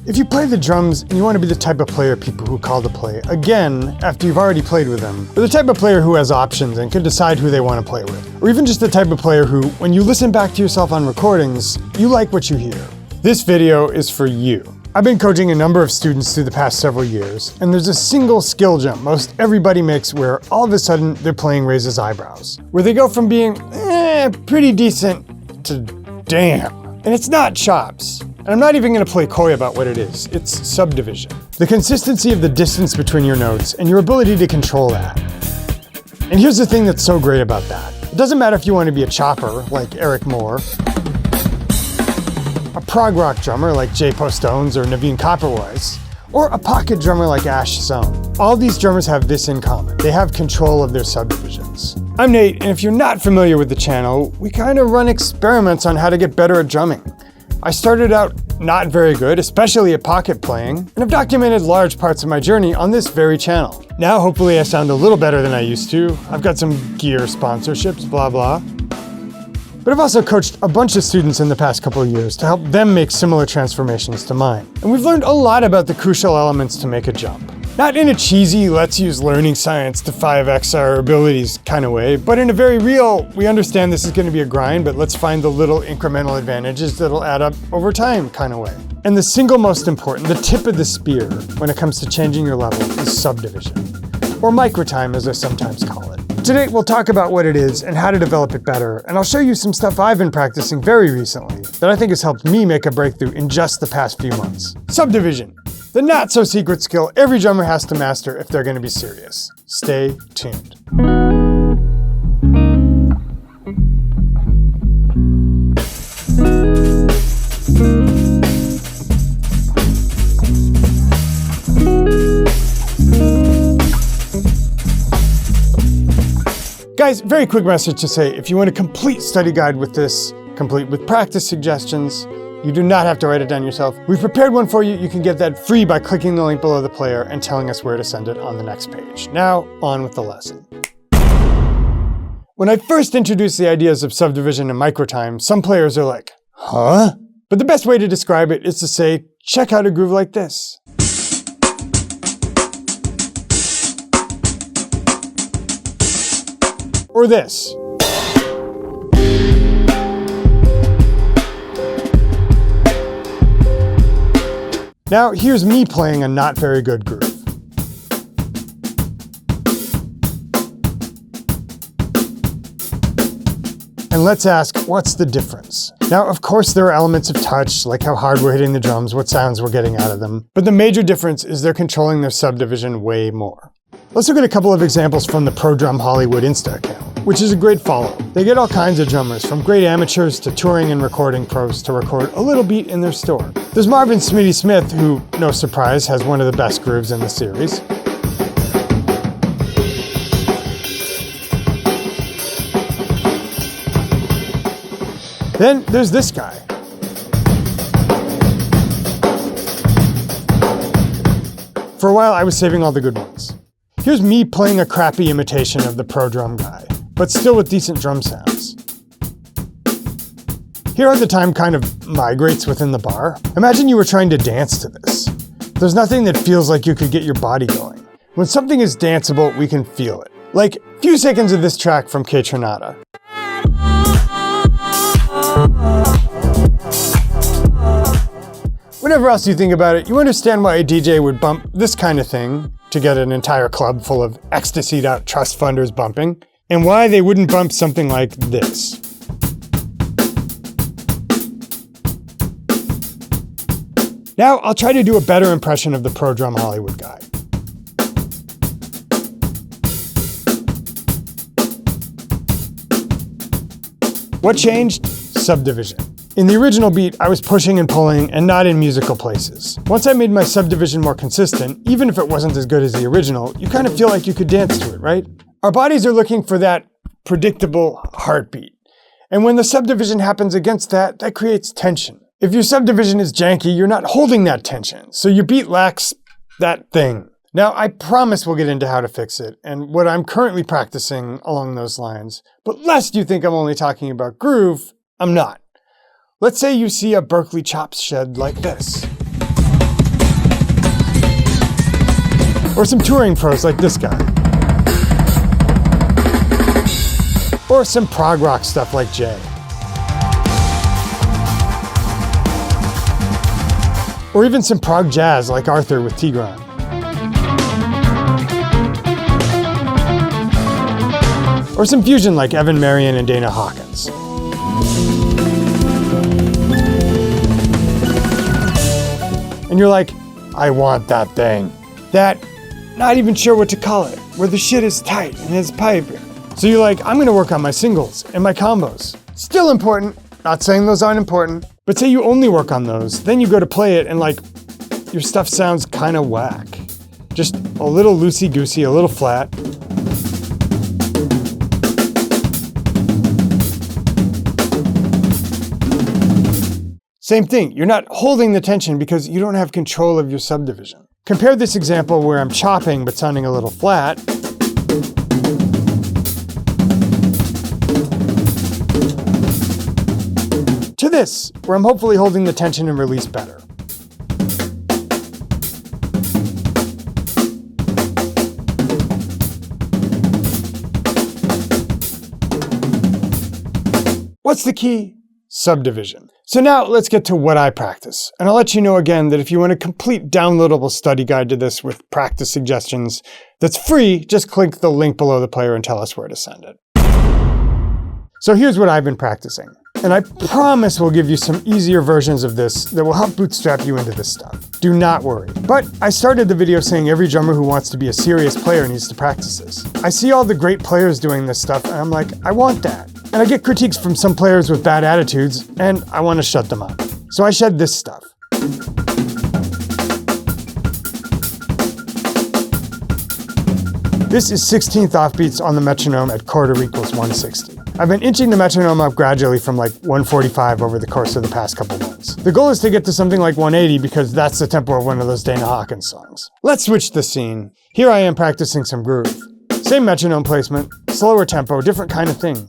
If you play the drums and you want to be the type of player people who call to play again after you've already played with them, or the type of player who has options and can decide who they want to play with, or even just the type of player who, when you listen back to yourself on recordings, you like what you hear, this video is for you. I've been coaching a number of students through the past several years, and there's a single skill jump most everybody makes where all of a sudden their playing raises eyebrows, where they go from being pretty decent to damn. And it's not chops. And I'm not even going to play coy about what it is. It's subdivision. The consistency of the distance between your notes and your ability to control that. And here's the thing that's so great about that. It doesn't matter if you want to be a chopper like Eric Moore, a prog rock drummer like Jay Postones or Naveen Copperwise, or a pocket drummer like Ash Sohn. All these drummers have this in common. They have control of their subdivisions. I'm Nate, and if you're not familiar with the channel, we kind of run experiments on how to get better at drumming. I started out not very good, especially at pocket playing, and I've documented large parts of my journey on this very channel. Now hopefully I sound a little better than I used to. I've got some gear sponsorships, blah blah. But I've also coached a bunch of students in the past couple of years to help them make similar transformations to mine. And we've learned a lot about the crucial elements to make a jump. Not in a cheesy, let's use learning science to 5x our abilities kind of way, but in a very real, we understand this is going to be a grind, but let's find the little incremental advantages that'll add up over time kind of way. And the single most important, the tip of the spear when it comes to changing your level is subdivision, or microtime as I sometimes call it. Today we'll talk about what it is and how to develop it better, and I'll show you some stuff I've been practicing very recently that I think has helped me make a breakthrough in just the past few months. Subdivision. The not-so-secret skill every drummer has to master if they're going to be serious. Stay tuned. Guys, very quick message to say, if you want a complete study guide with this, complete with practice suggestions, you do not have to write it down yourself. We've prepared one for you. You can get that free by clicking the link below the player and telling us where to send it on the next page. Now, on with the lesson. When I first introduced the ideas of subdivision and microtime, some players are like, huh? But the best way to describe it is to say, check out a groove like this. Or this. Now, here's me playing a not very good groove. And let's ask, what's the difference? Now, of course, there are elements of touch, like how hard we're hitting the drums, what sounds we're getting out of them. But the major difference is they're controlling their subdivision way more. Let's look at a couple of examples from the Pro Drum Hollywood Insta account, which is a great follow. They get all kinds of drummers, from great amateurs to touring and recording pros to record a little beat in their store. There's Marvin Smitty Smith, who, no surprise, has one of the best grooves in the series. Then there's this guy. For a while, I was saving all the good ones. Here's me playing a crappy imitation of the pro drum guy, but still with decent drum sounds. Here are the time kind of migrates within the bar. Imagine you were trying to dance to this. There's nothing that feels like you could get your body going. When something is danceable, we can feel it. Like a few seconds of this track from K Tronada. Whatever else you think about it, you understand why a DJ would bump this kind of thing to get an entire club full of ecstasied out trust funders bumping, and why they wouldn't bump something like this. Now, I'll try to do a better impression of the Pro Drum Hollywood guy. What changed? Subdivision. In the original beat, I was pushing and pulling and not in musical places. Once I made my subdivision more consistent, even if it wasn't as good as the original, you kind of feel like you could dance to it, right? Our bodies are looking for that predictable heartbeat. And when the subdivision happens against that, that creates tension. If your subdivision is janky, you're not holding that tension, so your beat lacks that thing. Now, I promise we'll get into how to fix it and what I'm currently practicing along those lines. But lest you think I'm only talking about groove, I'm not. Let's say you see a Berkeley chops shed like this. Or some touring pros like this guy. Or some prog rock stuff like Jay. Or even some prog jazz like Arthur with Tigran. Or some fusion like Evan Marion and Dana Hawkins. And you're like, I want that thing. That, not even sure what to call it, where the shit is tight and has pipe. So you're like, I'm gonna work on my singles and my combos. Still important, not saying those aren't important, but say you only work on those, then you go to play it and like, your stuff sounds kinda whack. Just a little loosey-goosey, a little flat. Same thing, you're not holding the tension because you don't have control of your subdivision. Compare this example where I'm chopping but sounding a little flat. To this, where I'm hopefully holding the tension and release better. What's the key? Subdivision. So now let's get to what I practice. And I'll let you know again that if you want a complete downloadable study guide to this with practice suggestions that's free, just click the link below the player and tell us where to send it. So here's what I've been practicing. And I promise we'll give you some easier versions of this that will help bootstrap you into this stuff. Do not worry. But I started the video saying every drummer who wants to be a serious player needs to practice this. I see all the great players doing this stuff and I'm like, I want that. And I get critiques from some players with bad attitudes and I want to shut them up. So I shed this stuff. This is 16th offbeats on the metronome at quarter equals 160. I've been inching the metronome up gradually from like 145 over the course of the past couple months. The goal is to get to something like 180 because that's the tempo of one of those Dana Hawkins songs. Let's switch the scene. Here I am practicing some groove. Same metronome placement, slower tempo, different kind of thing.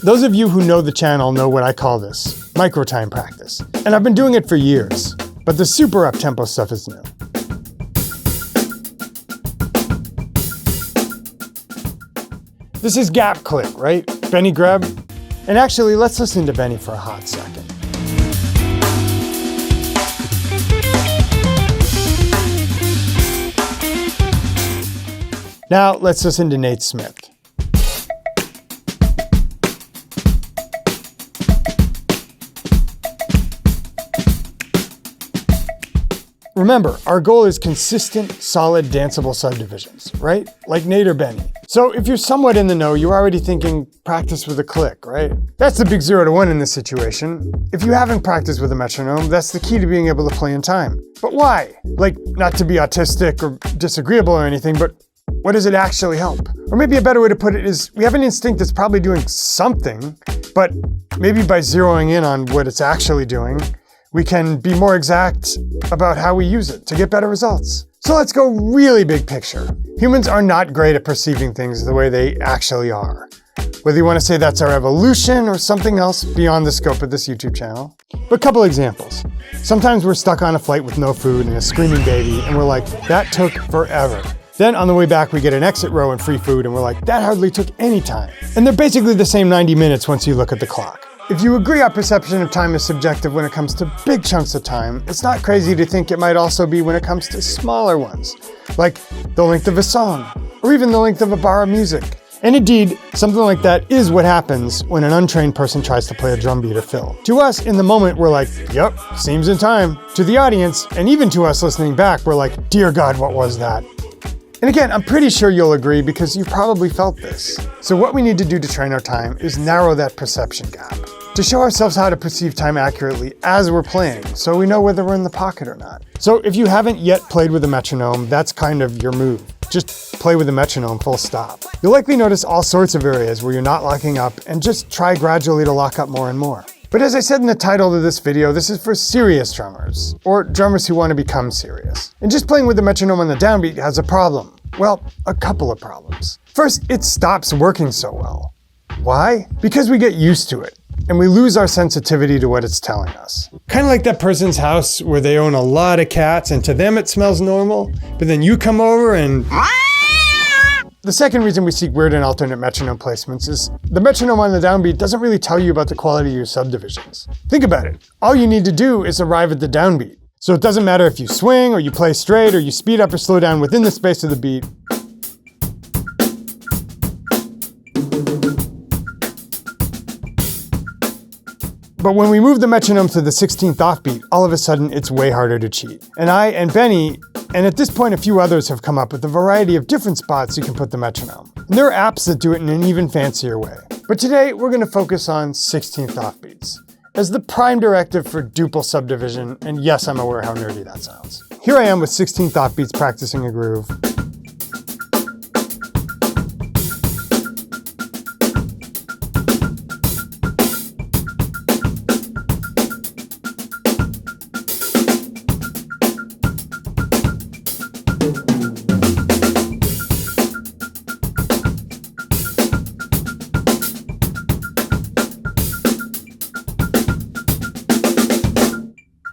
Those of you who know the channel know what I call this, micro time practice. And I've been doing it for years, but the super up-tempo stuff is new. This is gap click, right? Benny Greb. And actually, let's listen to Benny for a hot second. Now, let's listen to Nate Smith. Remember, our goal is consistent, solid, danceable subdivisions, right? Like Nate or Benny. So if you're somewhat in the know, you're already thinking practice with a click, right? That's the big 0 to 1 in this situation. If you haven't practiced with a metronome, that's the key to being able to play in time. But why? Like, not to be autistic or disagreeable or anything, but what does it actually help? Or maybe a better way to put it is, we have an instinct that's probably doing something, but maybe by zeroing in on what it's actually doing, we can be more exact about how we use it to get better results. So let's go really big picture. Humans are not great at perceiving things the way they actually are. Whether you want to say that's our evolution or something else beyond the scope of this YouTube channel. But a couple examples. Sometimes we're stuck on a flight with no food and a screaming baby and we're like, that took forever. Then on the way back we get an exit row and free food and we're like, that hardly took any time. And they're basically the same 90 minutes once you look at the clock. If you agree our perception of time is subjective when it comes to big chunks of time, it's not crazy to think it might also be when it comes to smaller ones, like the length of a song, or even the length of a bar of music. And indeed, something like that is what happens when an untrained person tries to play a drum beat or fill. To us, in the moment, we're like, yep, seems in time. To the audience, and even to us listening back, we're like, dear God, what was that? And again, I'm pretty sure you'll agree because you probably felt this. So what we need to do to train our time is narrow that perception gap. To show ourselves how to perceive time accurately as we're playing, so we know whether we're in the pocket or not. So if you haven't yet played with a metronome, that's kind of your move. Just play with a metronome, full stop. You'll likely notice all sorts of areas where you're not locking up and just try gradually to lock up more and more. But as I said in the title of this video, this is for serious drummers, or drummers who want to become serious. And just playing with the metronome on the downbeat has a problem. Well, a couple of problems. First, it stops working so well. Why? Because we get used to it, and we lose our sensitivity to what it's telling us. Kind of like that person's house where they own a lot of cats and to them it smells normal, but then you come over and... The second reason we seek weird and alternate metronome placements is the metronome on the downbeat doesn't really tell you about the quality of your subdivisions. Think about it. All you need to do is arrive at the downbeat. So it doesn't matter if you swing or you play straight or you speed up or slow down within the space of the beat. But when we move the metronome to the 16th offbeat, all of a sudden it's way harder to cheat. And I and Benny, and at this point a few others, have come up with a variety of different spots you can put the metronome. And there are apps that do it in an even fancier way. But today we're going to focus on 16th offbeats as the prime directive for duple subdivision, and yes, I'm aware how nerdy that sounds. Here I am with 16th offbeats practicing a groove.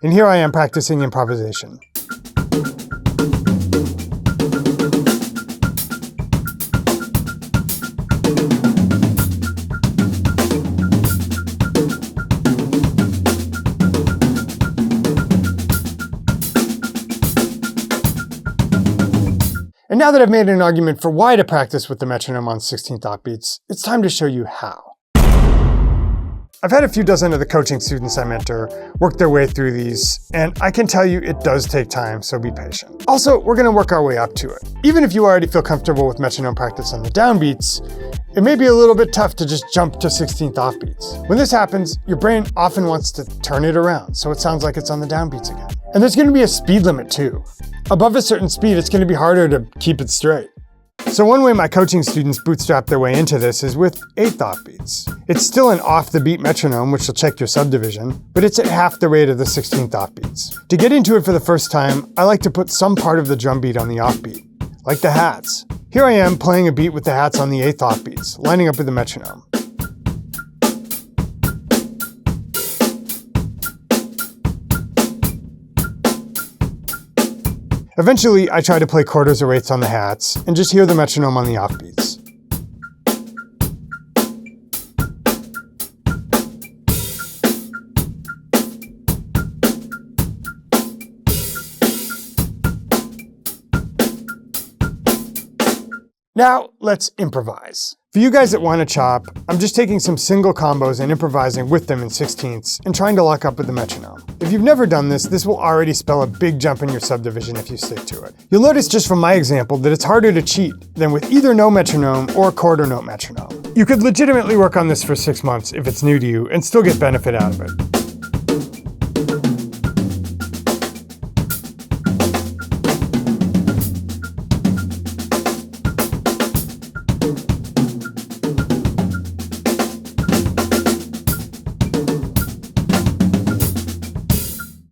And here I am practicing improvisation. And now that I've made an argument for why to practice with the metronome on 16th offbeats, it's time to show you how. I've had a few dozen of the coaching students I mentor work their way through these, and I can tell you it does take time, so be patient. Also, we're going to work our way up to it. Even if you already feel comfortable with metronome practice on the downbeats, it may be a little bit tough to just jump to 16th offbeats. When this happens, your brain often wants to turn it around, so it sounds like it's on the downbeats again. And there's going to be a speed limit too. Above a certain speed, it's going to be harder to keep it straight. So one way my coaching students bootstrap their way into this is with 8th offbeats. It's still an off-the-beat metronome, which will check your subdivision, but it's at half the rate of the 16th offbeats. To get into it for the first time, I like to put some part of the drum beat on the offbeat, like the hats. Here I am playing a beat with the hats on the 8th offbeats, lining up with the metronome. Eventually, I try to play quarters or eighths on the hats and just hear the metronome on the offbeats. Now, let's improvise. For you guys that want to chop, I'm just taking some single combos and improvising with them in 16ths and trying to lock up with the metronome. If you've never done this, this will already spell a big jump in your subdivision if you stick to it. You'll notice just from my example that it's harder to cheat than with either no metronome or quarter note metronome. You could legitimately work on this for 6 months if it's new to you and still get benefit out of it.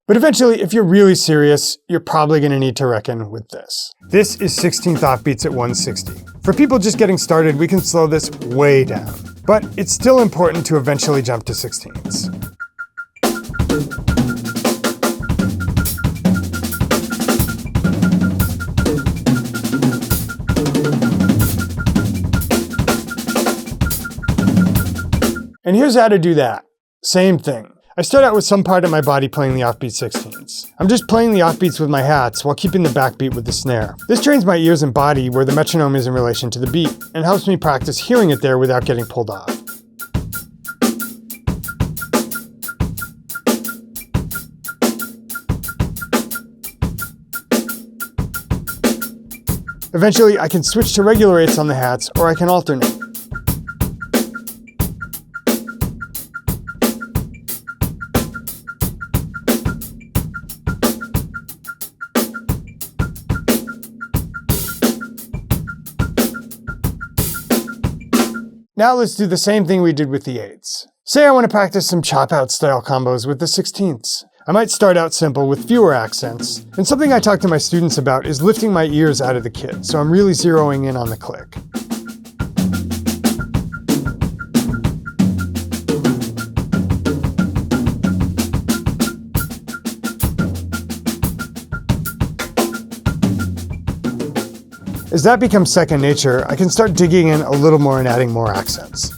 But eventually, if you're really serious, you're probably going to need to reckon with this. This is 16th offbeats at 160. For people just getting started, we can slow this way down. But it's still important to eventually jump to 16ths. And here's how to do that. Same thing. I start out with some part of my body playing the offbeat 16ths. I'm just playing the offbeats with my hats while keeping the backbeat with the snare. This trains my ears and body where the metronome is in relation to the beat and helps me practice hearing it there without getting pulled off. Eventually, I can switch to regular eighths on the hats, or I can alternate. Now let's do the same thing we did with the eighths. Say I want to practice some chop-out style combos with the 16ths. I might start out simple with fewer accents, and something I talk to my students about is lifting my ears out of the kit, so I'm really zeroing in on the click. As that becomes second nature, I can start digging in a little more and adding more accents.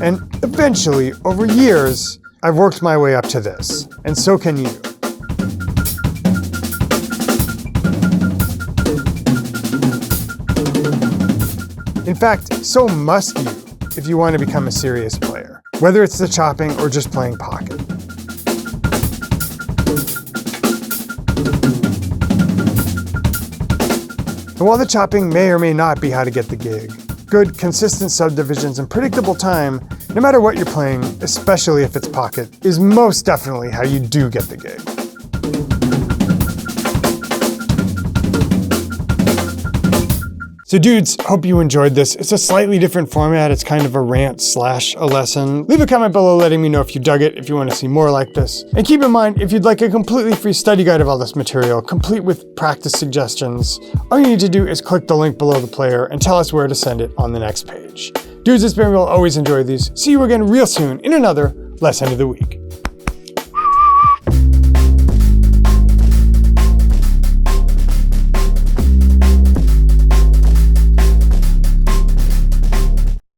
And eventually, over years, I've worked my way up to this, and so can you. In fact, so must you if you want to become a serious player, whether it's the chopping or just playing pocket. And while the chopping may or may not be how to get the gig, good, consistent subdivisions and predictable time, no matter what you're playing, especially if it's pocket, is most definitely how you do get the gig. So dudes, hope you enjoyed this. It's a slightly different format. It's kind of a rant / a lesson. Leave a comment below letting me know if you dug it, if you want to see more like this. And keep in mind, if you'd like a completely free study guide of all this material, complete with practice suggestions, all you need to do is click the link below the player and tell us where to send it on the next page. Dudes, it's been real. Always enjoy these. See you again real soon in another Lesson of the Week.